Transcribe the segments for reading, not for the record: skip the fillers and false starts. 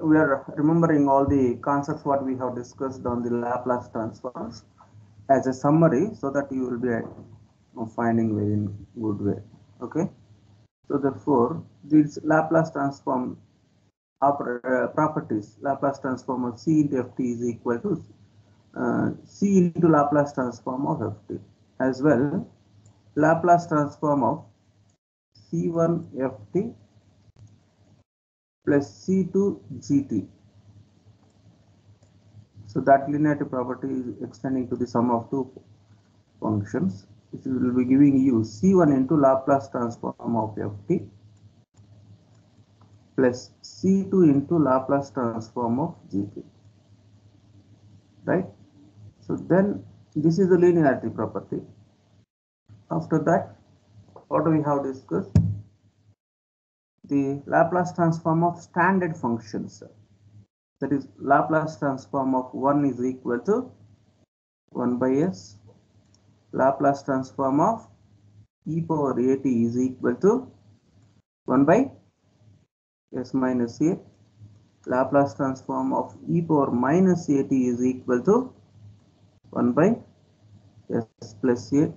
We are remembering all the concepts what we have discussed on the Laplace transforms as a summary, so that you will be finding way in good way. Okay, so therefore these Laplace transform properties, Laplace transform of C into Ft is equal to C into Laplace transform of Ft, as well Laplace transform of C1 Ft plus C2 GT. So that linearity property is extending to the sum of two functions, which will be giving you C1 into Laplace transform of Ft plus C2 into Laplace transform of GT, right? So then this is the linearity property. After that, what we have discussed? The Laplace transform of standard functions. That is, Laplace transform of 1 is equal to 1 by s. Laplace transform of e power at is equal to 1 by s minus a. Laplace transform of e power minus at is equal to 1 by s plus a.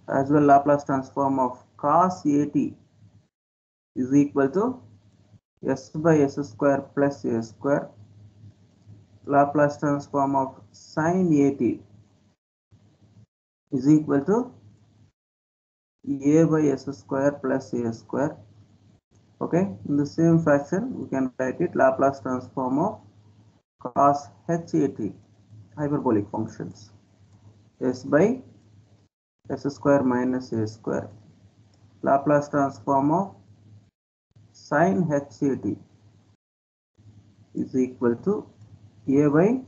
As well, Laplace transform of cos at is equal to s by s square plus a square. Laplace transform of sin at is equal to a by s square plus a square. Okay, in the same fashion we can write it Laplace transform of cos hat hyperbolic functions, s by s square minus a square. Laplace transform of sin hat is equal to a by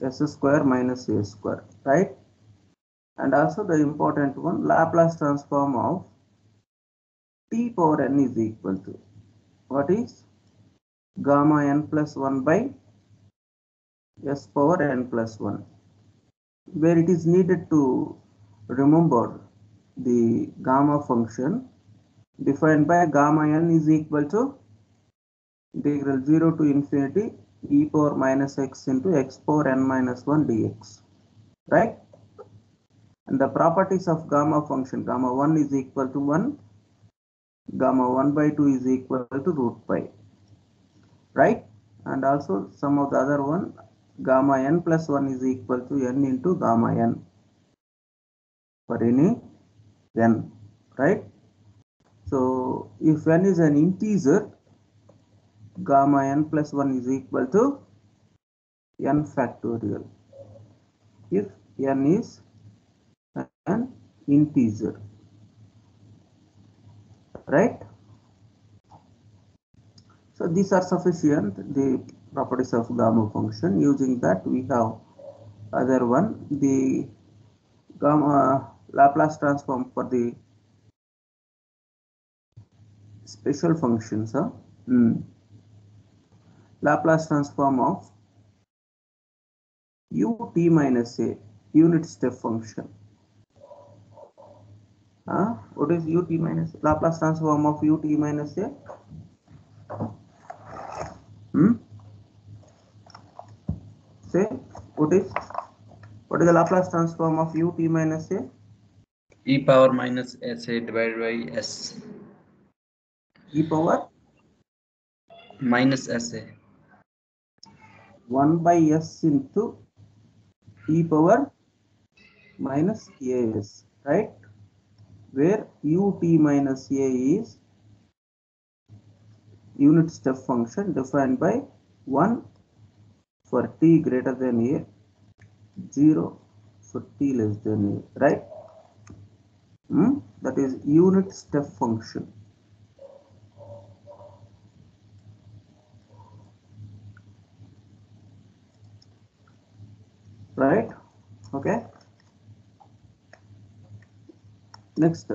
s square minus a square, right? And also the important one, Laplace transform of t power n is equal to what is gamma n plus 1 by s power n plus 1, where it is needed to remember the gamma function defined by gamma n is equal to integral 0 to infinity e power minus x into x power n minus 1 dx, right? And the properties of gamma function, gamma 1 is equal to 1, gamma 1 by 2 is equal to root pi, right? And also some of the other one, gamma n plus 1 is equal to n into gamma n for any n, right? So if n is an integer, gamma n plus 1 is equal to n factorial if n is an integer, right? So these are sufficient, the properties of gamma function. Using that we have other one, the gamma Laplace transform for the special functions. Laplace transform of ut minus a unit step function. What is ut minus Laplace transform of ut minus a? Say what is the Laplace transform of ut minus a? E power minus sa divided by s. E power minus sa. 1 by s into e power minus as, right? Where ut minus a is unit step function defined by 1 for t greater than a, 0 for t less than a, right? That is unit step function, right? Okay, next,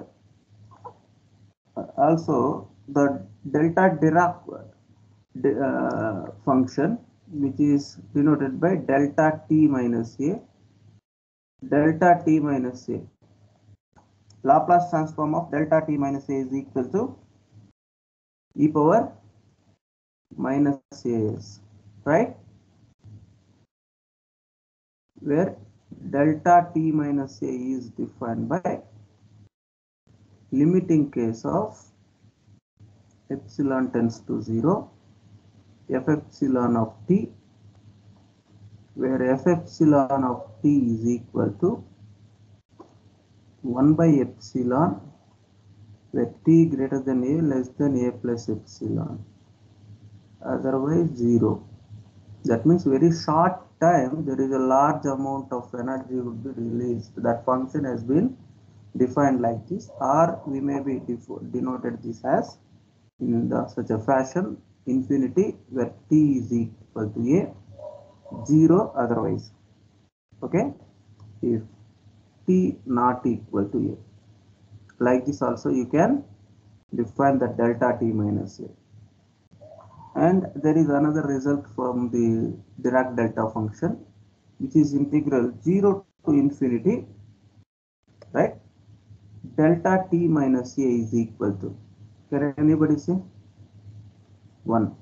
also the delta Dirac function, which is denoted by delta t minus a. Delta t minus a, Laplace transform of delta t minus a is equal to e power minus as, right? Where delta t minus a is defined by limiting case of epsilon tends to 0, f epsilon of t, where f epsilon of t is equal to 1 by epsilon, where t greater than a less than a plus epsilon, otherwise 0. That means very short time there is a large amount of energy would be released. That function has been defined like this, or we may be denoted this as in such a fashion infinity where t is equal to a, 0 otherwise. Okay, if t not equal to a, like this also you can define the delta t minus a. And there is another result from the Dirac delta function, which is integral 0 to infinity, right? Delta t minus a is equal to, can anybody say 1,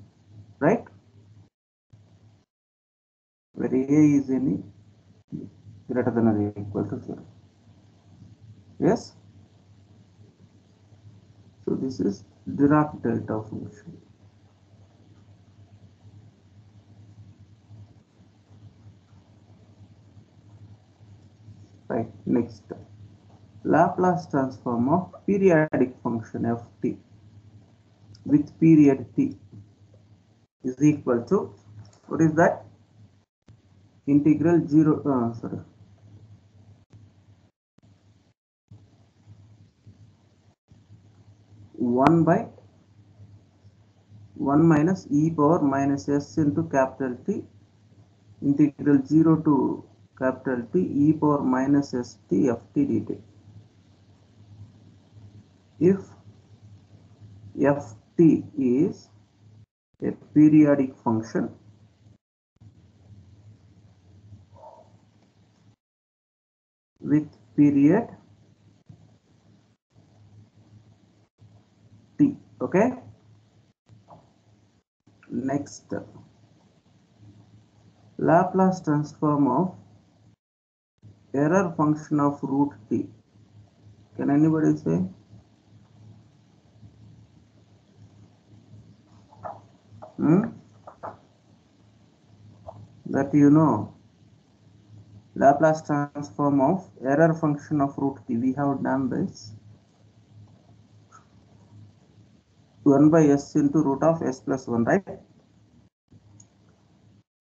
right? Where a is any greater than or equal to 0. Yes? So this is Dirac delta function. Right, next. Laplace transform of periodic function ft with period t is equal to, what is that? Integral 1 by 1 minus e power minus s into capital T, integral 0 to capital T e power minus st ft dt. If ft is a periodic function with period t, okay? Next, Laplace transform of error function of root t. Can anybody say? That you know, Laplace transform of error function of root t. We have done this. 1 by s into root of s plus 1, right?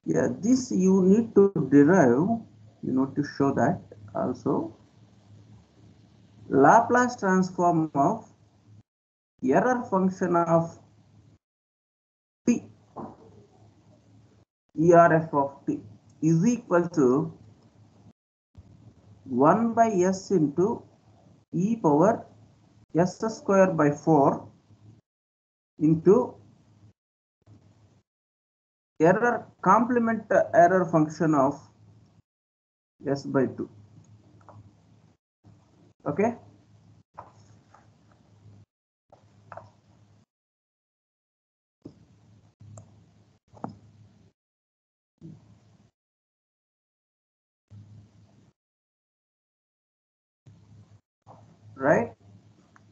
Yeah, this you need to derive, you know, to show that also. Laplace transform of error function of t, erf of t, is equal to 1 by s into e power s square by 4 into error complement error function of s by 2. Okay, right?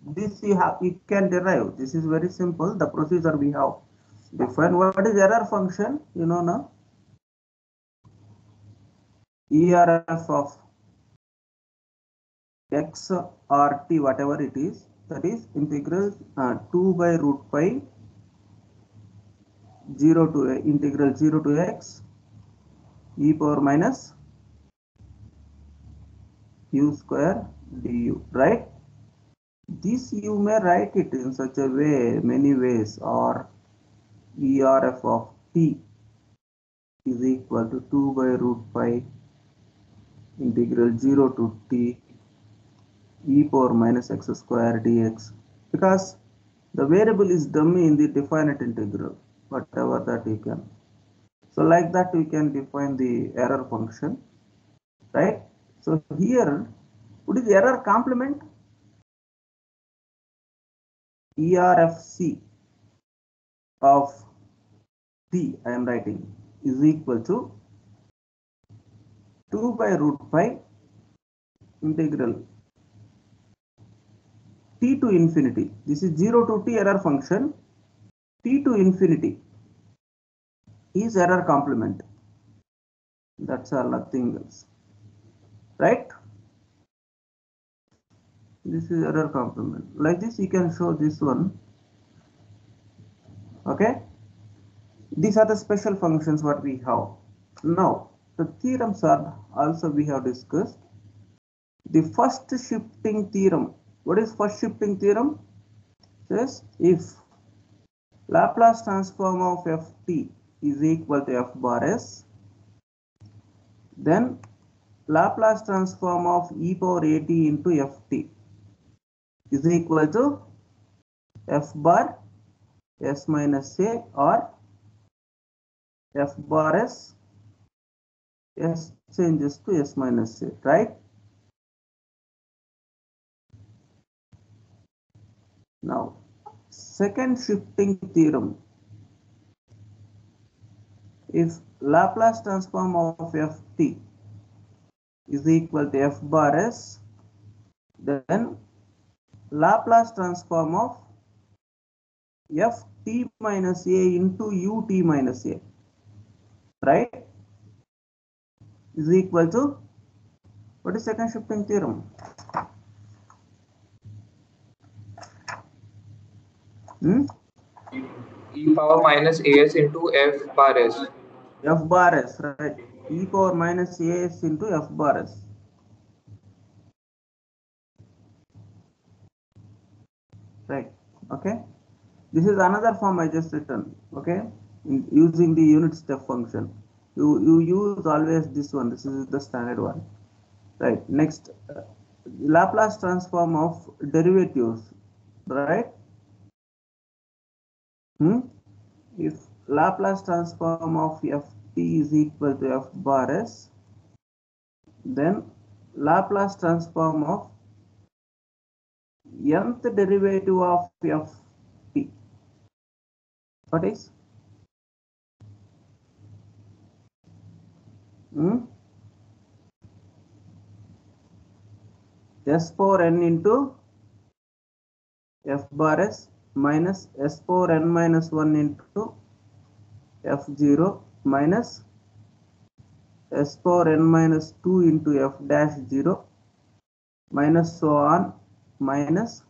This you can derive. This is very simple. The procedure we have defined. What is error function? You know now. ERF of x or t, whatever it is, that is integral 2 by root pi 0 to integral 0 to x e power minus u square du, right? This you may write it in such a way, many ways, or ERF of t is equal to 2 by root pi integral 0 to t e power minus x square dx, because the variable is dummy in the definite integral, whatever that you can. So like that we can define the error function, right? So here, what is error complement? ERFC of t I am writing is equal to 2 by root 5 integral t to infinity. This is 0 to t error function. T to infinity is error complement. That's all, nothing else. Right? This is error complement. Like this, you can show this one. Okay? These are the special functions what we have. Now, the theorems are also we have discussed. The first shifting theorem. What is first shifting theorem? Says if Laplace transform of ft is equal to f bar s, then Laplace transform of e power at into ft is equal to f bar s minus a or f bar s changes to s minus a, right? Now, second shifting theorem. If Laplace transform of ft is equal to f bar s, then Laplace transform of ft minus a into ut minus a, right, is equal to, what is second shifting theorem? E power minus as into f bar s. F bar s, right? E power minus as into f bar s. Right. Okay. This is another form I just written. Okay. Using the unit step function. You use always this one. This is the standard one. Right. Next, Laplace transform of derivatives. Right. If Laplace transform of ft is equal to f bar s, then Laplace transform of nth derivative of ft, what is s power n into f bar s minus s power n minus 1 into f0 minus s power n minus 2 into f dash 0 minus so on minus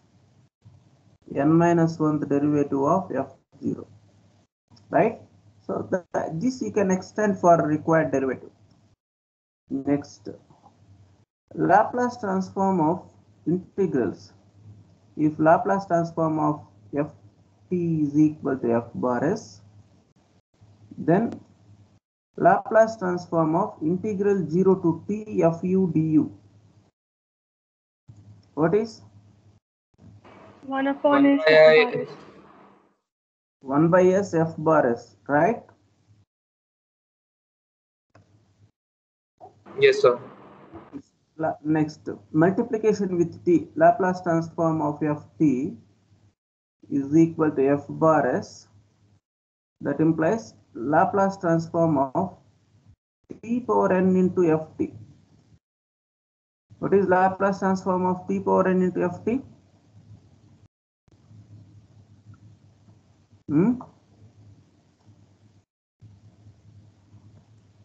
n minus 1th derivative of f0, right? So this you can extend for required derivative. Next, Laplace transform of integrals. If Laplace transform of ft is equal to f bar s, then Laplace transform of integral 0 to t fu du, what is 1 upon 1 s by f I. bar s. 1 by s f bar s, right? Yes, sir. Next, multiplication with t, Laplace transform of ft is equal to f bar s. That implies Laplace transform of t power n into ft. What is Laplace transform of t power n into ft?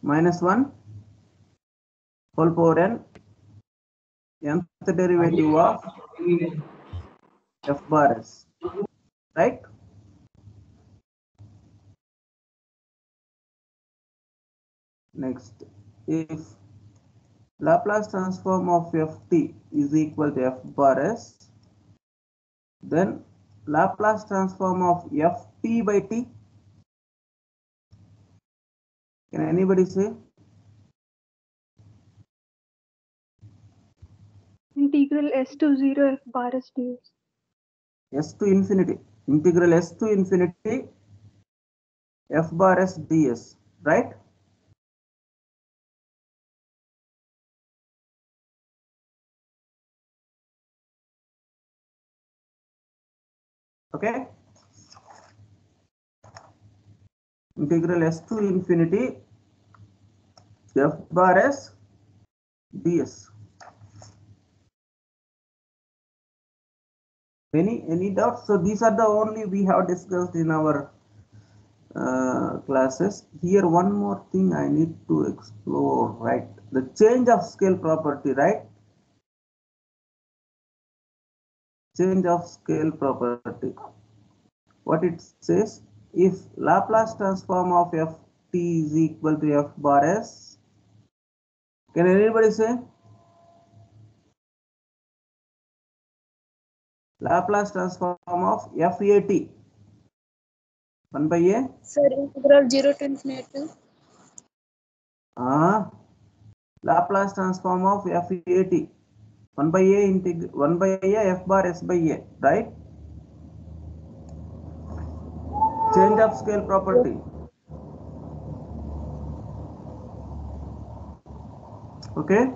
Minus 1 whole power n, nth derivative of f bar s, right? Next, if Laplace transform of ft is equal to f bar s, then Laplace transform of ft by t, can anybody say? Integral s to 0 f bar s ds. S to infinity, integral s to infinity f bar s ds, right? Okay. integral s to infinity f bar s ds. Any doubts? So these are the only we have discussed in our classes. Here one more thing I need to explore, right? The change of scale property, right? Change of scale property. What it says, if Laplace transform of ft is equal to f bar s, can anybody say? Laplace transform of FAT 1 by a? Sir, integral 0 to infinity. Laplace transform of FAT 1 by a integral 1 by a f bar s by a, right? Change of scale property. Okay.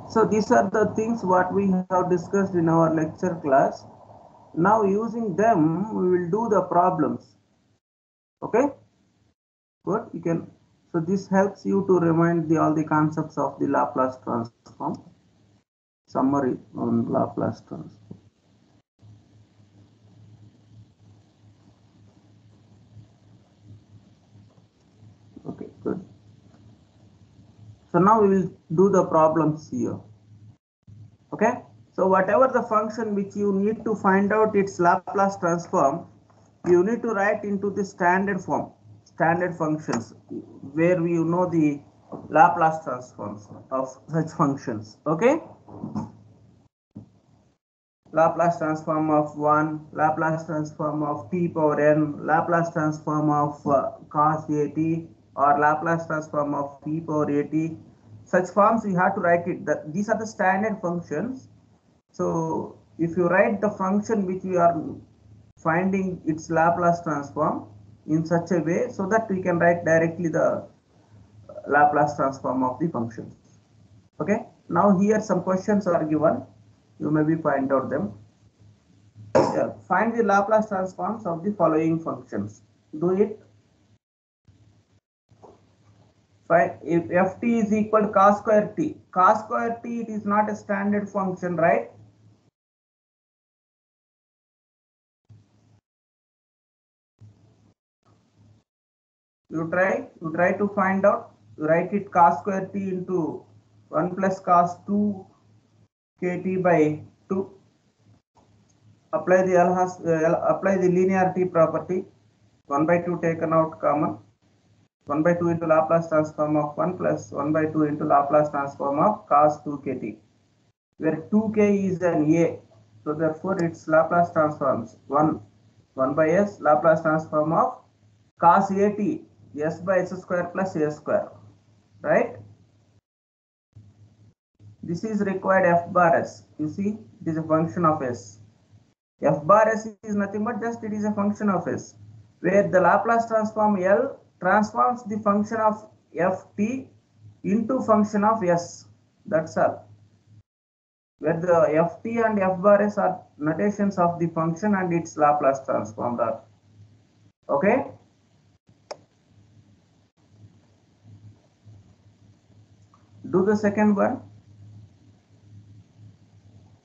So these are the things what we have discussed in our lecture class. Now using them, we will do the problems. Okay. Good. You can. So this helps you to remind all the concepts of the Laplace transform. Summary on Laplace transform. Okay, good. So now we will do the problems here. Okay. So whatever the function which you need to find out its Laplace transform, you need to write into the standard form, standard functions, where we know the Laplace transforms of such functions. Okay. Laplace transform of 1, Laplace transform of t power n, Laplace transform of cos at, or Laplace transform of p power at. Such forms you have to write it. These are the standard functions. So if you write the function which we are finding its Laplace transform in such a way, so that we can write directly the Laplace transform of the functions. Okay. Now here some questions are given. You maybe find out them. Yeah. Find the Laplace transforms of the following functions. Do it. Find if ft is equal to cos square t. Cos square t, it is not a standard function, right? You try to find out. You write it cos square t into 1 plus cos 2 kt by 2. Apply the linearity property. 1 by 2 taken out common. 1 by 2 into Laplace transform of 1 plus 1 by 2 into Laplace transform of cos 2 kt, where 2k is an a. So therefore its Laplace transforms 1 by s, Laplace transform of cos at, s by s square plus a square, right? This is required f bar s. You see, it is a function of s. F bar s is nothing but just it is a function of s, where the Laplace transform L transforms the function of ft into function of s. That's all. Where the ft and f bar s are notations of the function and its Laplace transform. Okay. Do the second one.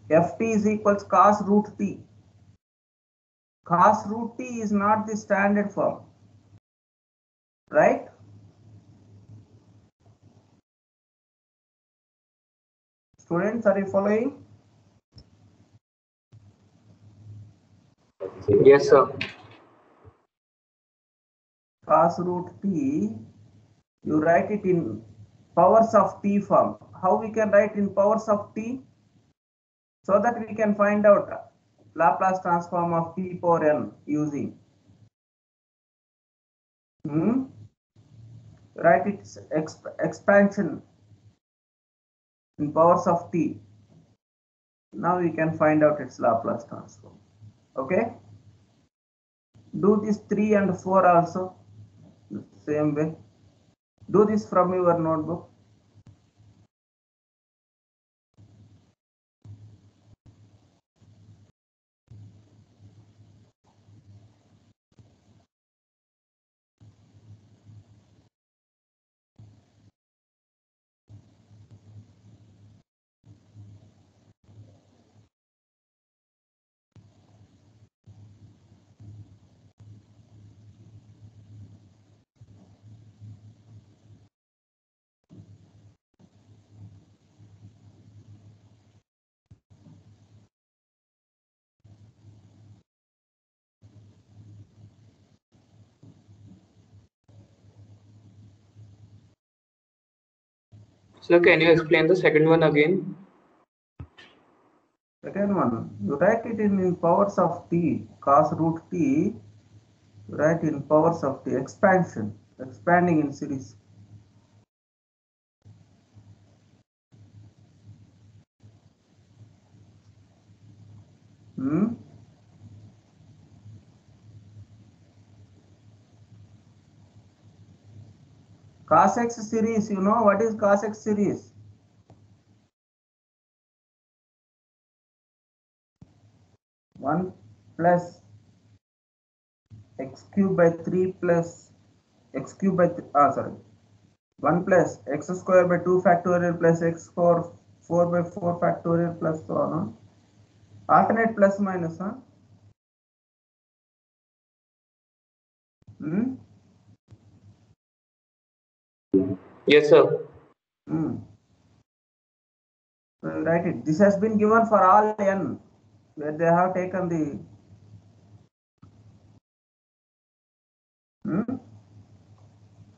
Ft is equals cos root t. Cos root t is not the standard form, right? Students, are you following? Yes, sir. Cos root t, you write it in powers of t form. How we can write in powers of t? So that we can find out Laplace transform of t power n using. Write its expansion in powers of t. Now we can find out its Laplace transform. Okay. Do this 3 and 4 also same way. Do this from your notebook. Sir, can you explain the second one again? Second one, you write it in powers of t, cos root t, you write in powers of t, expansion, expanding in series. Hmm? Cos x series, you know what is cos x series? One plus x cube by 3 plus x cube by sorry, 1 plus x square by 2 factorial plus x square 4 by 4 factorial plus so on. Alternate plus minus, huh? Hmm? Yes, sir. Hmm. So you write it. This has been given for all n, where they have taken the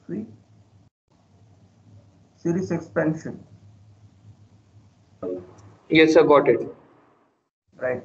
see series expansion, Yes, sir. Got it. right?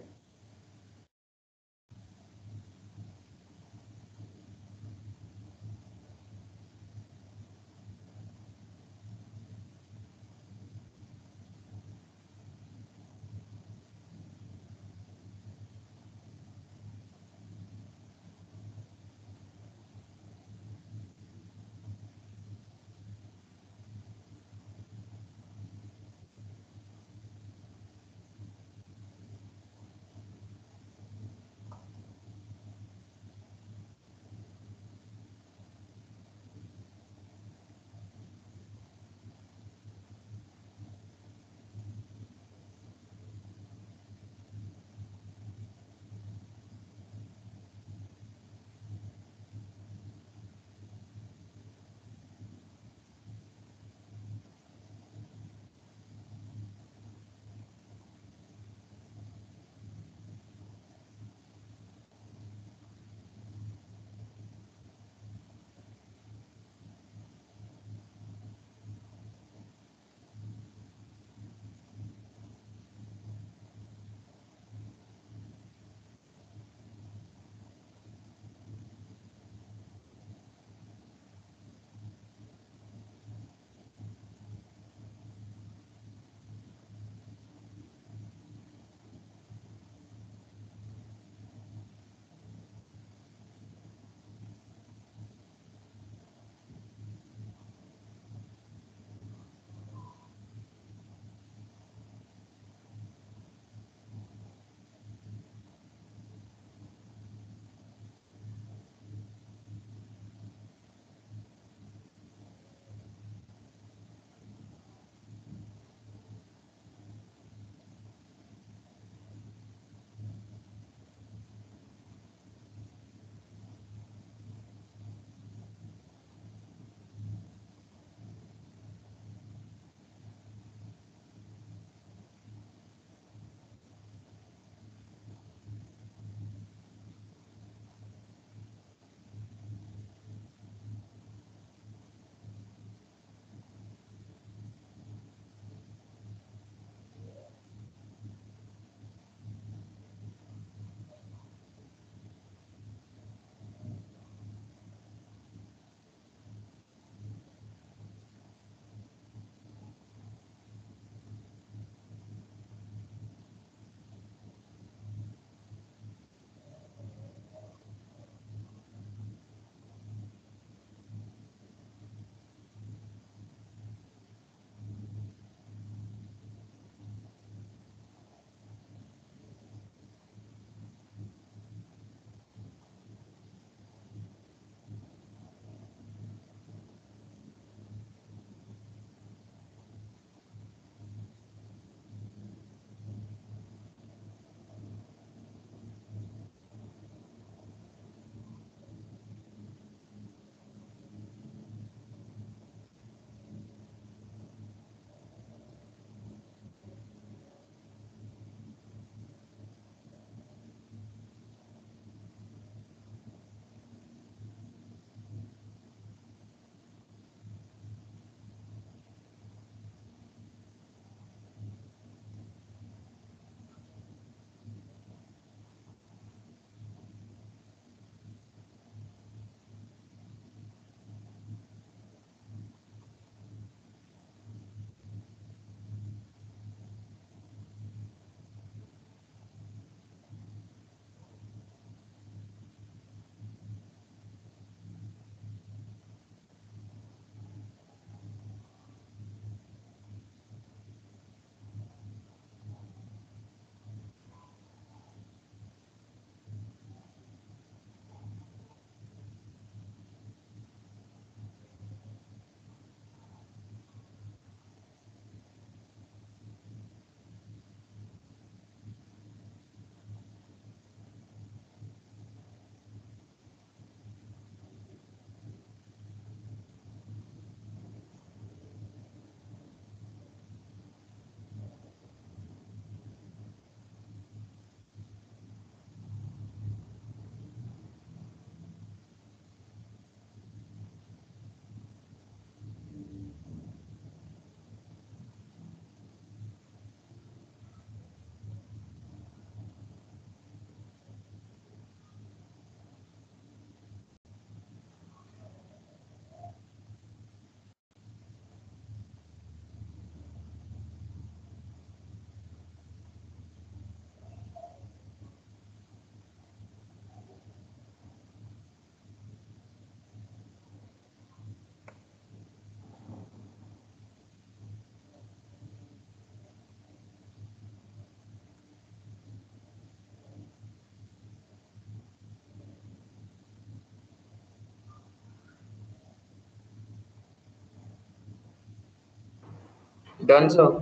Done, sir.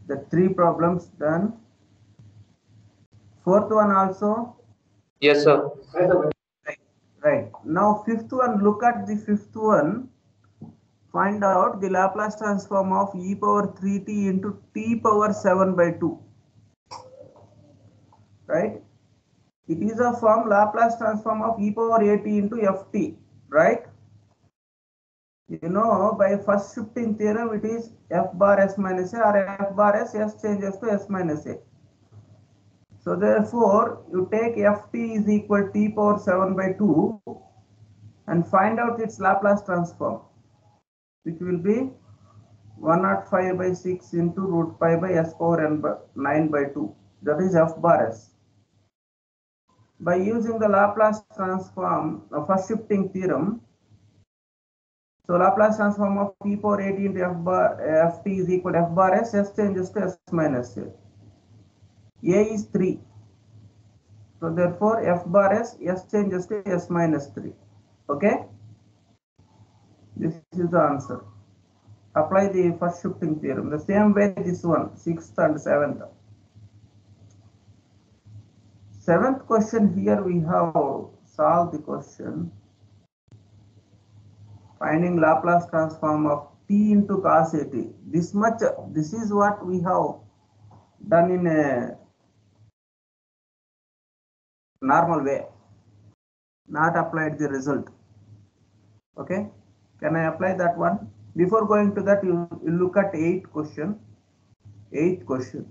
The 3 problems done. Fourth one also. Yes, sir. Right. Now fifth one, look at the fifth one. Find out the Laplace transform of e power 3t into t power 7 by 2. Right? It is a form Laplace transform of e power at into ft. Right? You know, by first shifting theorem, it is f bar s minus a, or f bar s changes to s minus a. So therefore, you take ft is equal t power 7 by 2 and find out its Laplace transform, which will be 105 by 6 into root pi by s power n by 9 by 2. That is f bar s. By using the Laplace transform, first shifting theorem, so Laplace transform of e power 8 into ft is equal to f bar s changes to s minus a. A is 3. So therefore f bar s changes to s minus 3. Okay? This is the answer. Apply the first shifting theorem. The same way this one, 6th and 7th. 7th question, here we have solved the question. Finding Laplace transform of t into cos at. This much, this is what we have done in a normal way. Not applied the result. Okay? Can I apply that one? Before going to that, you look at 8th question. 8th question.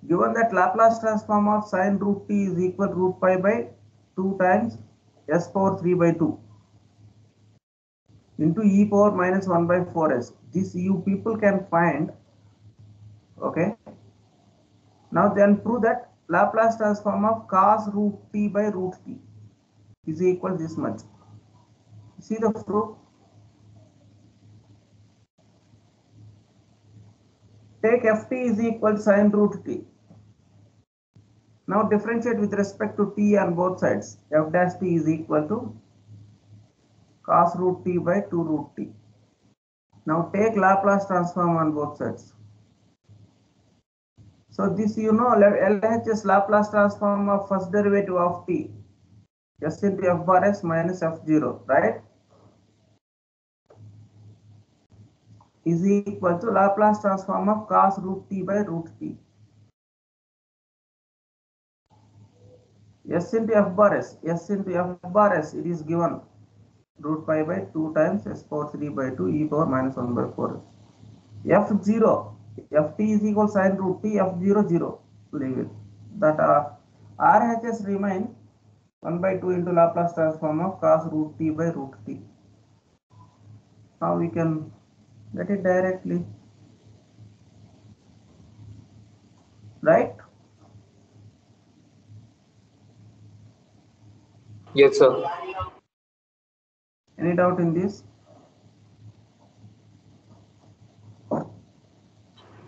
Given that Laplace transform of sine root t is equal to root pi by 2 times s power 3 by 2 into e power minus 1 by 4s. This you people can find. Okay. Now then prove that Laplace transform of cos root t by root t is equal to this much. See the proof. Take ft is equal to sine root t. Now differentiate with respect to t on both sides. F dash t is equal to cos root t by 2 root t. Now take Laplace transform on both sides. So this you know LHS Laplace transform of first derivative of t, s into f bar s minus f0, right, is equal to Laplace transform of cos root t by root t. S into f bar s, it is given root pi by 2 times s power 3 by 2 e power minus 1 by 4. f0, ft is equal sine root t, f0 0, leave it. That RHS remain 1 by 2 into Laplace transform of cos root t by root t. Now we can get it directly, right? Yes, sir. Any doubt in this?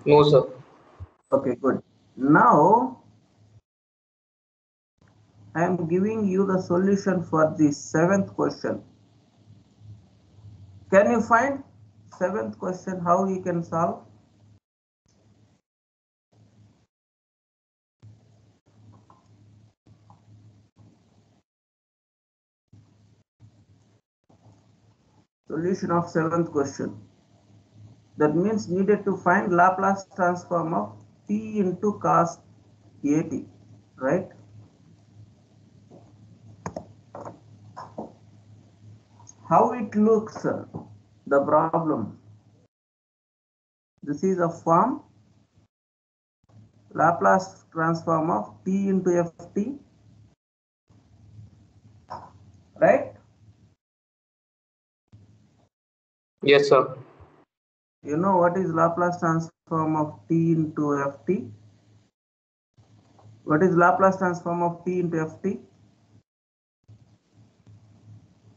No, sir. Okay, good. Now I am giving you the solution for the 7th question. Can you find 7th question how you can solve? Solution of 7th question. That means needed to find Laplace transform of t into cos at, right? How it looks, the problem. This is a form Laplace transform of t into ft, right? Yes, sir. You know what is Laplace transform of t into ft? What is Laplace transform of t into ft?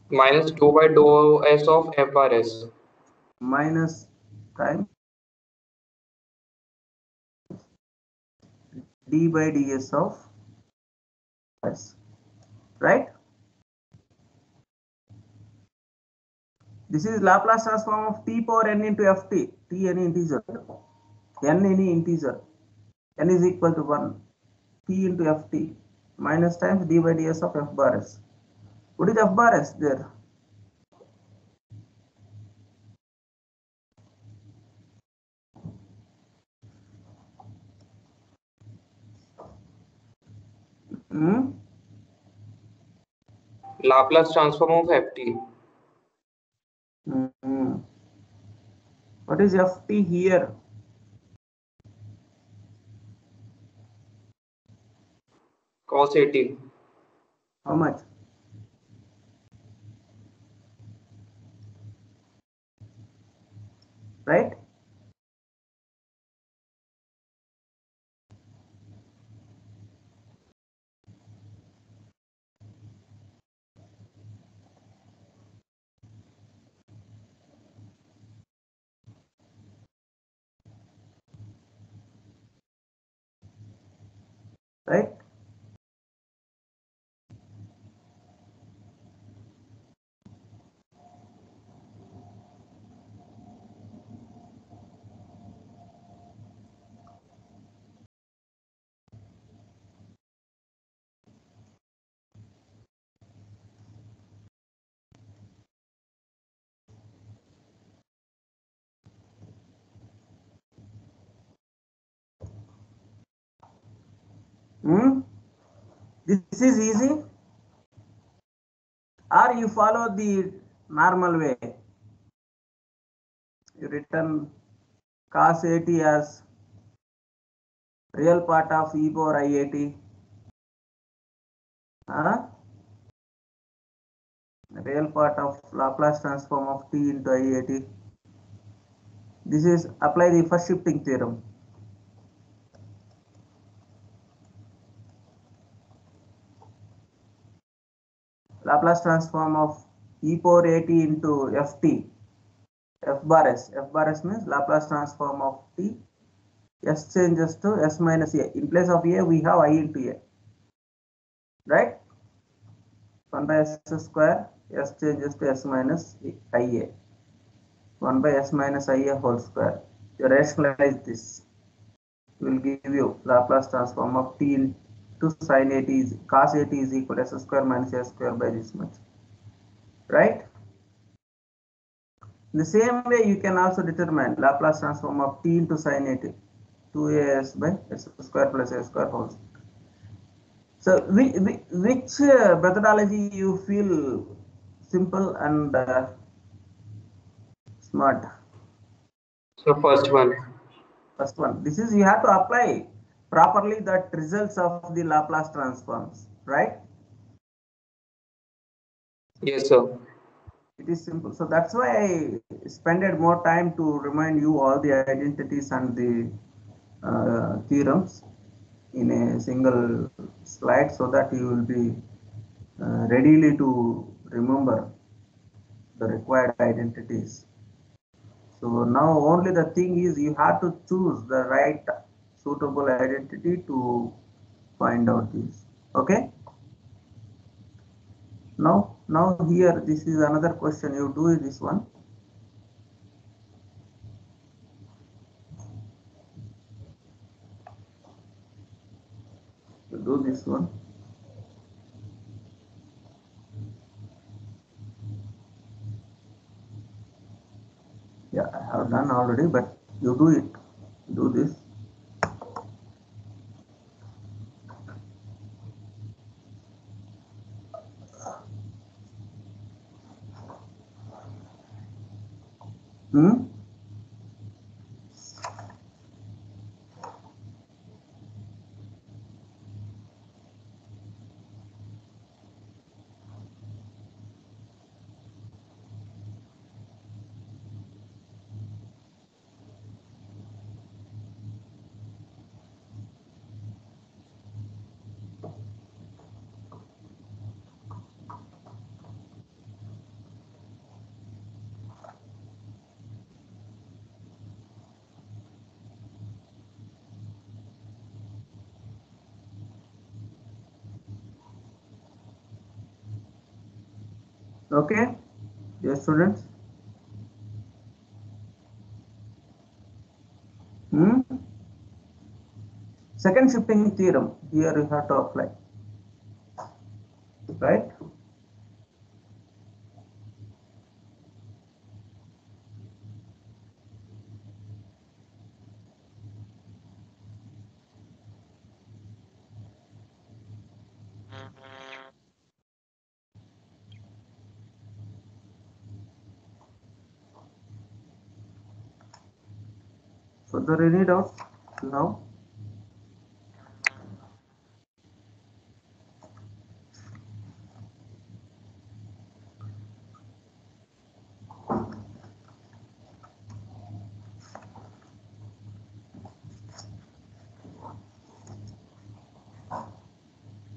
Minus 2 by dou s of f bar s. Minus times d by ds of s, right? This is Laplace transform of t power n into ft. T any integer, n any integer, n is equal to 1, t into ft minus times d by ds of f bar s. What is f bar s there? Laplace transform of ft. What is ft here? Cos 80. How much? Right? Right? This is easy, or you follow the normal way. You written cos 80 as real part of e power I80. Real part of Laplace transform of t into I80. This is apply the first shifting theorem. Laplace transform of e power 80 into ft, f bar s. F bar s means Laplace transform of t, s changes to s minus a. In place of a, we have I into a. Right? 1 by s square, s changes to s minus ia. 1 by s minus ia whole square. You rationalize this. It will give you Laplace transform of t into sin 80 is cos 80 is equal to s square minus a square by this much. Right? In the same way, you can also determine Laplace transform of t into sin 80, 2as by s square plus a square whole square. So, which methodology you feel simple and smart? So first one. First one. This is you have to apply properly the results of the Laplace transforms, right? Yes, sir. It is simple. So that's why I spent more time to remind you all the identities and the theorems in a single slide so that you will be readily to remember the required identities. So now only the thing is you have to choose the right suitable identity to find out this. Okay. Now here this is another question. You do this one. You do this one. Yeah, I have done already, but you do it. Do this. Okay, dear students. Second shifting theorem, here you have to apply, right? Further any doubts now?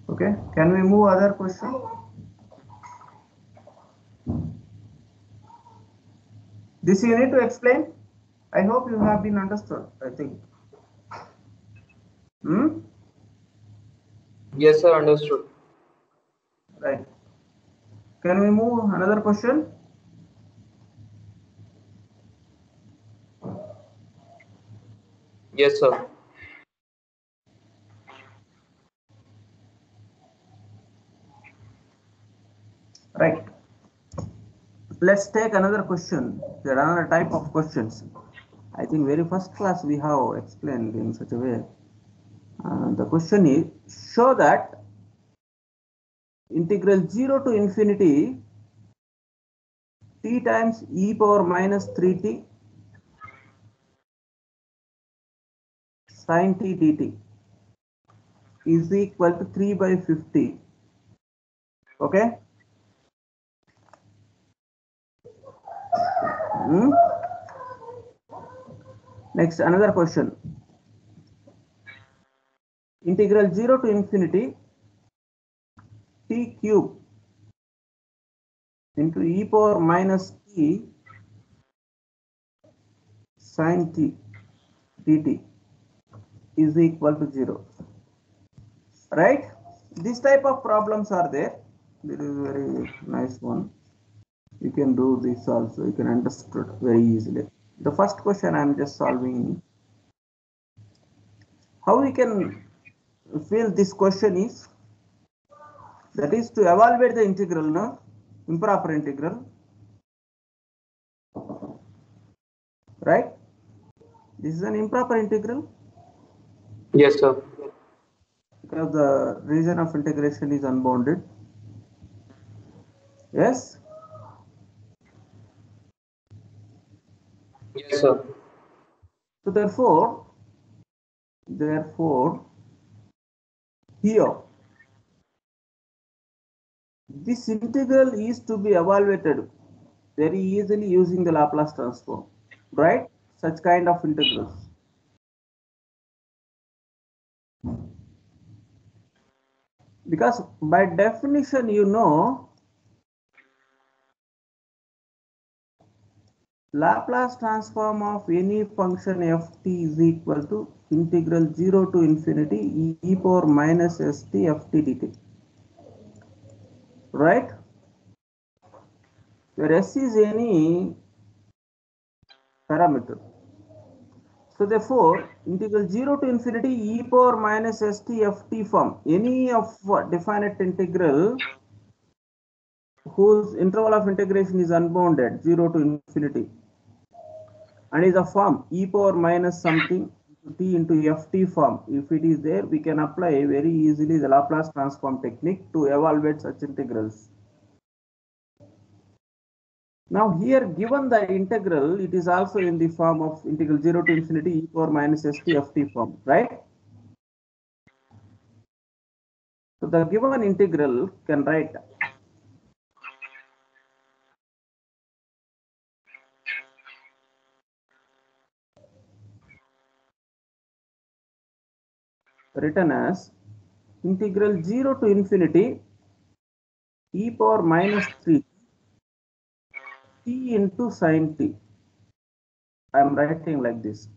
Okay, can we move other question? This you need to explain. I hope you have been understood, I think. Yes, sir. Understood. Right. Can we move another question? Yes, sir. Right. Let's take another question. There are another type of questions. I think very first class we have explained in such a way. The question is, show that integral 0 to infinity t times e power minus 3t sin t dt is equal to 3 by 50. Okay. Next, another question. Integral 0 to infinity t cube into e power minus t sin t dt is equal to 0. Right? This type of problems are there. This is very nice one. You can do this also. You can understand very easily. The first question I am just solving. How we can feel this question is, that is to evaluate the integral, no? Improper integral. Right? This is an improper integral. Yes, sir. Because the region of integration is unbounded. Yes? Yes, sir. So therefore, here, this integral is to be evaluated very easily using the Laplace transform, right? Such kind of integrals. Because by definition, you know, Laplace transform of any function f t is equal to integral 0 to infinity e power minus st f t dt. Right? Where s is any parameter. So therefore, integral 0 to infinity e power minus st f t form, any of definite integral whose interval of integration is unbounded, 0 to infinity, and is a form e power minus something t into ft form. If it is there, we can apply very easily the Laplace transform technique to evaluate such integrals. Now here, given the integral, it is also in the form of integral 0 to infinity e power minus st ft form, right? So the given integral can write written as integral 0 to infinity e power minus 3 t into sin t. I am writing like this.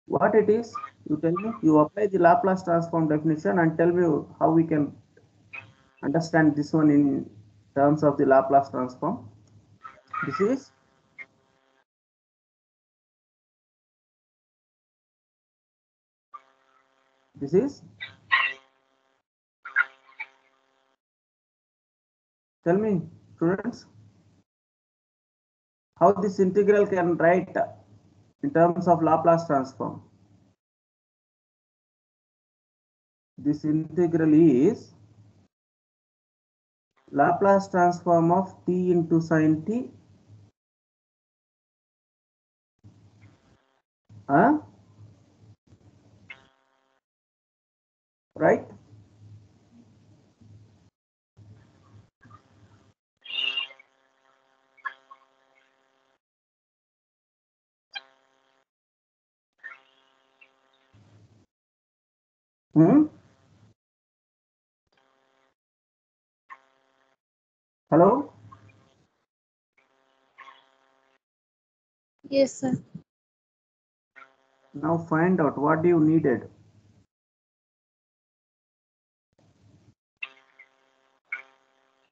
What it is, you tell me, you apply the Laplace transform definition and tell me how we can understand this one in terms of the Laplace transform. This is This is, tell me, students, how this integral can write in terms of Laplace transform. This integral is Laplace transform of t into sin t, right? Hello? Yes, sir. Now find out what you needed.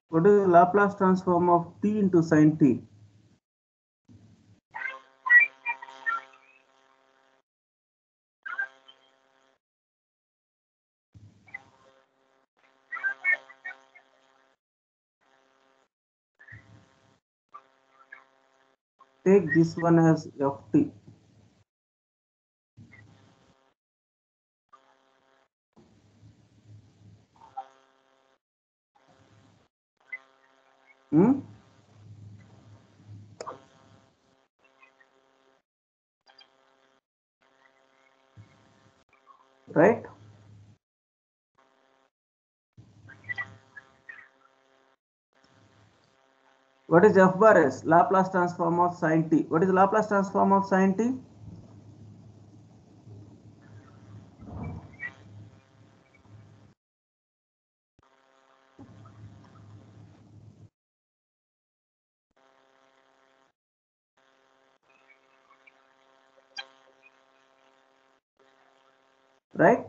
What is the Laplace transform of t into sin t? Take this one as ft. Right? What is f bar s? Laplace transform of sin t. What is the Laplace transform of sin t? Right?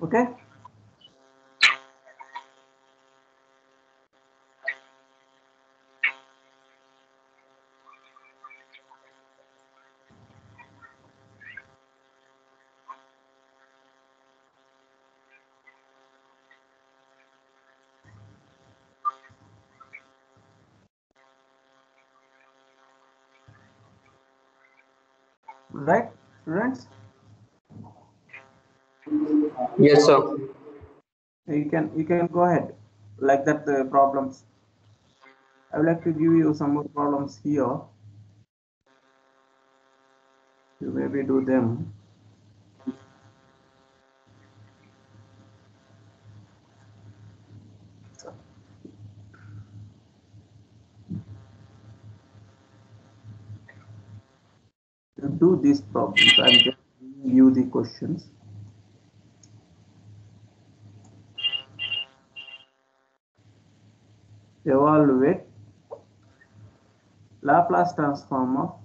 Okay? Right, students? Yes, sir. You can go ahead like that. The problems. I would like to give you some more problems here. You maybe do them. You do these problems. I'm just giving you the questions. Evaluate Laplace transform of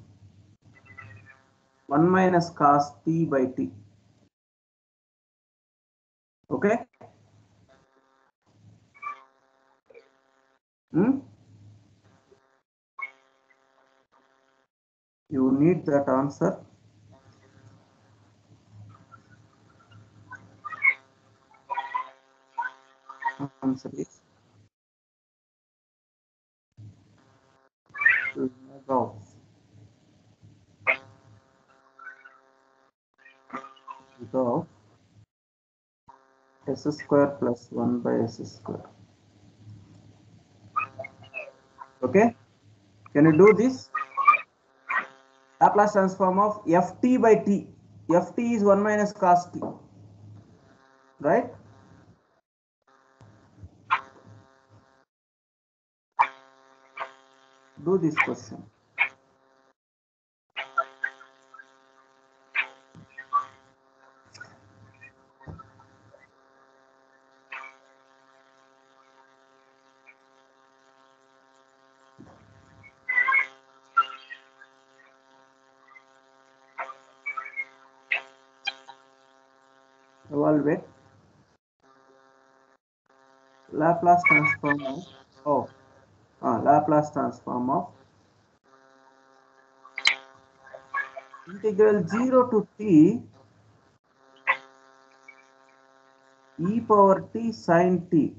1 minus cos t by t. Okay? You need that answer. Answer is Gauss. Gauss s square plus 1 by s square. Okay, can you do this? Laplace transform of ft by t. Ft is 1 minus cos t, right? Do this question. Evaluate Laplace transform of Laplace transform of integral 0 to t e power t sin t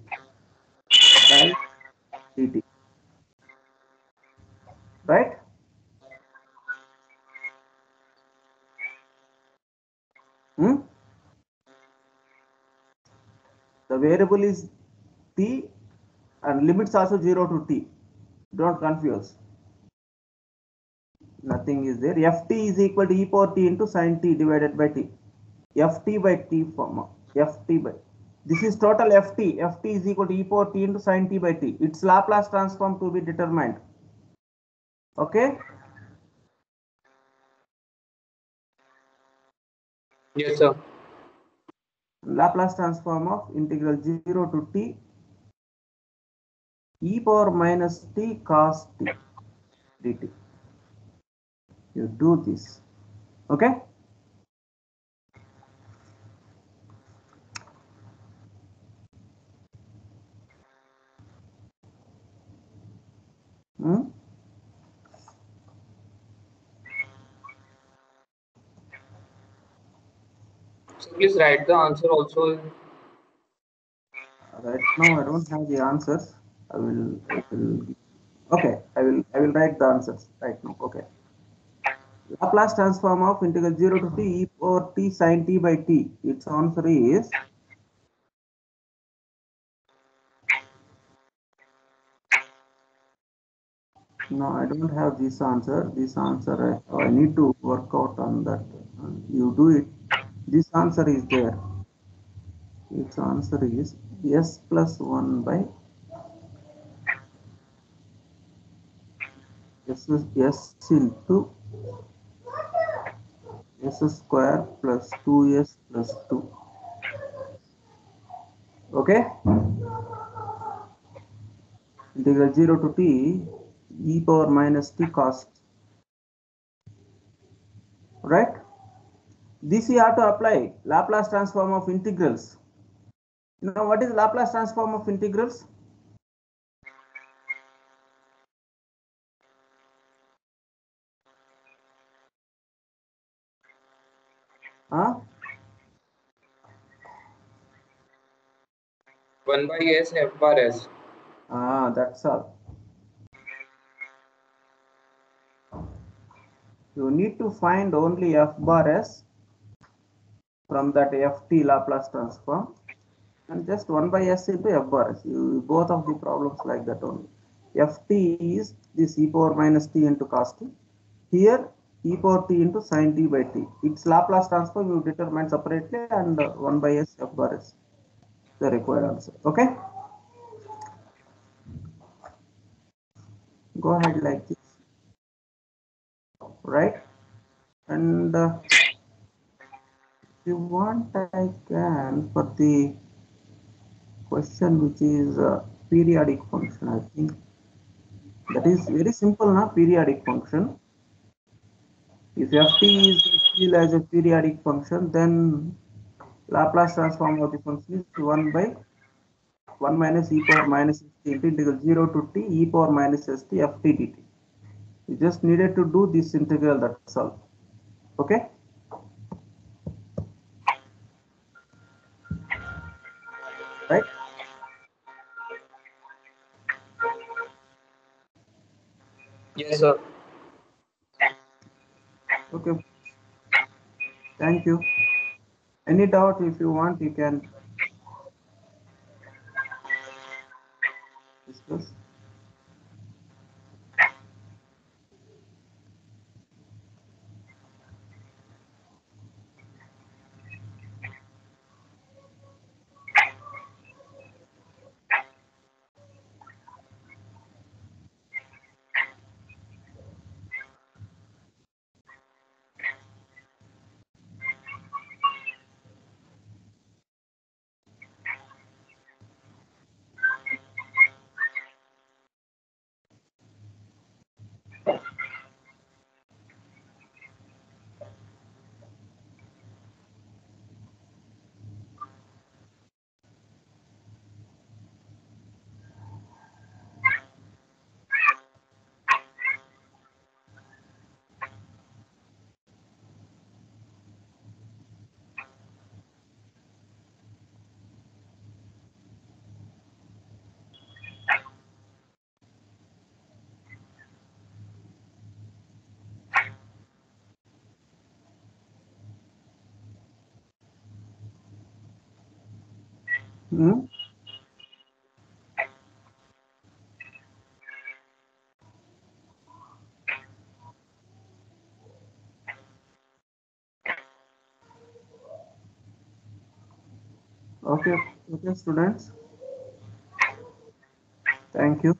by dt, right? The variable is t and limits also 0 to t. Don't confuse. Nothing is there. Ft is equal to e power t into sin t divided by t. Ft by t form. Ft by. This is total ft. Ft is equal to e power t into sin t by t. Its Laplace transform to be determined. Okay. Yes, sir. Laplace transform of integral 0 to t e power minus t cos t dt. You do this. Okay. So please write the answer also. Right now I don't have the answers. I will okay, I will write the answers right now. Okay. Laplace transform of integral 0 to t e power t sin t by t. Its answer is no, I don't have this answer. This answer I need to work out on that. You do it. This answer is there. Its answer is s plus 1 by s into s square plus 2s plus 2. Okay. Integral 0 to t e power minus t cos. Right? This you have to apply Laplace transform of integrals. Now what is Laplace transform of integrals? Huh? 1 by s f bar s. That's all. You need to find only f bar s from that ft Laplace transform and just 1 by s into f bar s. Both of the problems like that only. Ft is this e power minus t into cos t. Here e power t into sin t by t. Its Laplace transform you determine separately and 1 by s f bar s. The required answer. Okay. Go ahead like this. Right. And if you want, I can for the question which is periodic function. I think that is very simple now. Periodic function. If ft is still as a periodic function, then Laplace transform of the function is 1 by 1 minus e power minus st into integral 0 to t e power minus st ft dt. You just needed to do this integral, that's all. Okay. Right. Yes, sir. Okay. Thank you. Any doubt, if you want, you can Hmm? Okay, okay, students. Thank you.